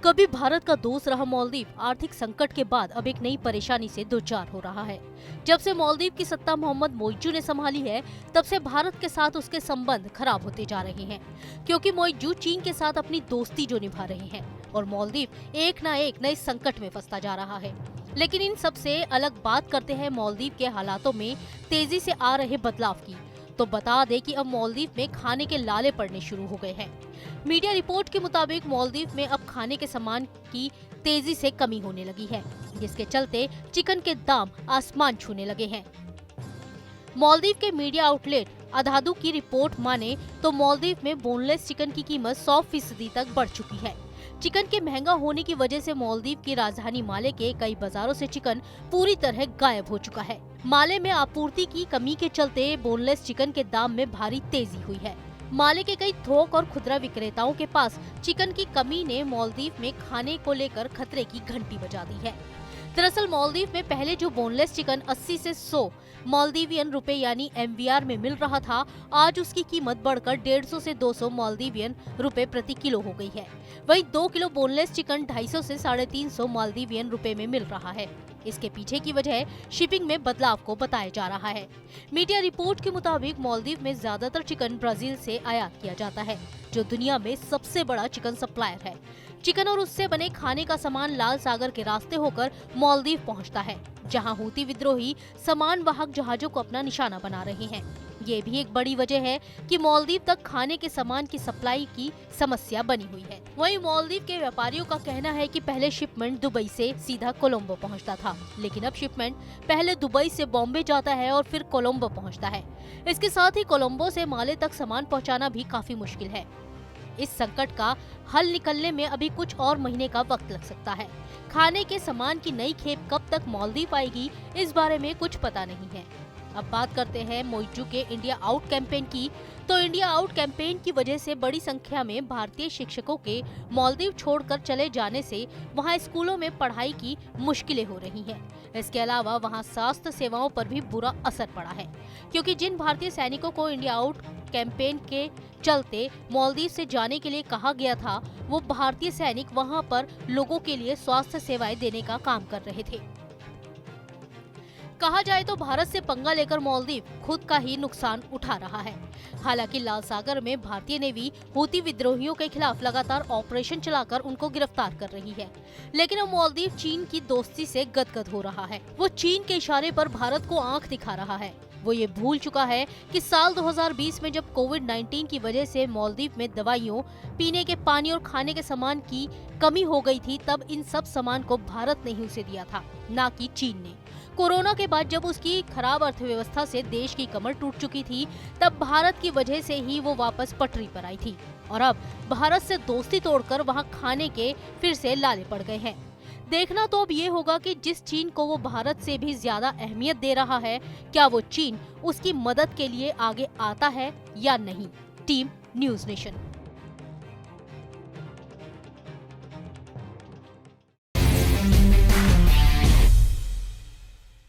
कभी भारत का दोस्त रहा मालदीव आर्थिक संकट के बाद अब एक नई परेशानी से दो चार हो रहा है। जब से मालदीव की सत्ता मोहम्मद मोइजू ने संभाली है, तब से भारत के साथ उसके संबंध खराब होते जा रहे हैं, क्योंकि मोइजू चीन के साथ अपनी दोस्ती जो निभा रहे हैं और मालदीव एक न एक नए संकट में फंसता जा रहा है। लेकिन इन सब से अलग बात करते हैं मालदीव के हालातों में तेजी से आ रहे बदलाव की। तो बता दें कि अब मालदीव में खाने के लाले पड़ने शुरू हो गए हैं। मीडिया रिपोर्ट के मुताबिक मालदीव में अब खाने के सामान की तेजी से कमी होने लगी है, जिसके चलते चिकन के दाम आसमान छूने लगे हैं। मालदीव के मीडिया आउटलेट अधादू की रिपोर्ट माने तो मालदीव में बोनलेस चिकन की कीमत 100% तक बढ़ चुकी है। चिकन के महंगा होने की वजह से मालदीव की राजधानी माले के कई बाजारों से चिकन पूरी तरह गायब हो चुका है। माले में आपूर्ति की कमी के चलते बोनलेस चिकन के दाम में भारी तेजी हुई है। माले के कई थोक और खुदरा विक्रेताओं के पास चिकन की कमी ने मालदीव में खाने को लेकर खतरे की घंटी बजा दी है। दरअसल मालदीव में पहले जो बोनलेस चिकन 80 से 100 मालदीवियन रुपए यानी MVR में मिल रहा था, आज उसकी कीमत बढ़कर 150 से 200 मालदीवियन रुपए प्रति किलो हो गई है। वहीं 2 किलो बोनलेस चिकन 250 से 350 मालदीवियन रुपए में मिल रहा है। इसके पीछे की वजह शिपिंग में बदलाव को बताया जा रहा है। मीडिया रिपोर्ट के मुताबिक मालदीव में ज्यादातर चिकन ब्राजील से आयात किया जाता है, जो दुनिया में सबसे बड़ा चिकन सप्लायर है। चिकन और उससे बने खाने का सामान लाल सागर के रास्ते होकर मालदीव पहुंचता है, जहां हूती विद्रोही सामान वाहक जहाजों को अपना निशाना बना रहे हैं। ये भी एक बड़ी वजह है कि मालदीव तक खाने के सामान की सप्लाई की समस्या बनी हुई है। वहीं मालदीव के व्यापारियों का कहना है कि पहले शिपमेंट दुबई से सीधा कोलंबो पहुंचता था, लेकिन अब शिपमेंट पहले दुबई से बॉम्बे जाता है और फिर कोलंबो पहुंचता है। इसके साथ ही कोलंबो से माले तक सामान पहुंचाना भी काफी मुश्किल है। इस संकट का हल निकलने में अभी कुछ और महीने का वक्त लग सकता है। खाने के सामान की नई खेप कब तक मालदीव आएगी, इस बारे में कुछ पता नहीं है। अब बात करते हैं मोइजू के इंडिया आउट कैंपेन की। तो इंडिया आउट कैंपेन की वजह से बड़ी संख्या में भारतीय शिक्षकों के मालदीव छोड़कर चले जाने से वहां स्कूलों में पढ़ाई की मुश्किलें हो रही हैं। इसके अलावा वहां स्वास्थ्य सेवाओं पर भी बुरा असर पड़ा है, क्योंकि जिन भारतीय सैनिकों को इंडिया आउट कैंपेन के चलते मालदीव से जाने के लिए कहा गया था, वो भारतीय सैनिक वहां पर लोगों के लिए स्वास्थ्य सेवाएं देने का काम कर रहे थे। कहा जाए तो भारत से पंगा लेकर मालदीव खुद का ही नुकसान उठा रहा है। हालांकि लाल सागर में भारतीय नेवी हूती विद्रोहियों के खिलाफ लगातार ऑपरेशन चलाकर उनको गिरफ्तार कर रही है, लेकिन अब मालदीव चीन की दोस्ती से गदगद हो रहा है। वो चीन के इशारे पर भारत को आंख दिखा रहा है। वो ये भूल चुका है कि साल 2020 में जब कोविड-19 की वजह से मालदीव में दवाइयों, पीने के पानी और खाने के सामान की कमी हो गई थी, तब इन सब सामान को भारत ने ही उसे दिया था, ना कि चीन ने। कोरोना के बाद जब उसकी खराब अर्थव्यवस्था से देश की कमर टूट चुकी थी, तब भारत की वजह से ही वो वापस पटरी पर आई थी और अब भारत से दोस्ती तोड़कर वहां खाने के फिर से लाले पड़ गए हैं। देखना तो अब ये होगा कि जिस चीन को वो भारत से भी ज्यादा अहमियत दे रहा है, क्या वो चीन उसकी मदद के लिए आगे आता है या नहीं। Team news nation.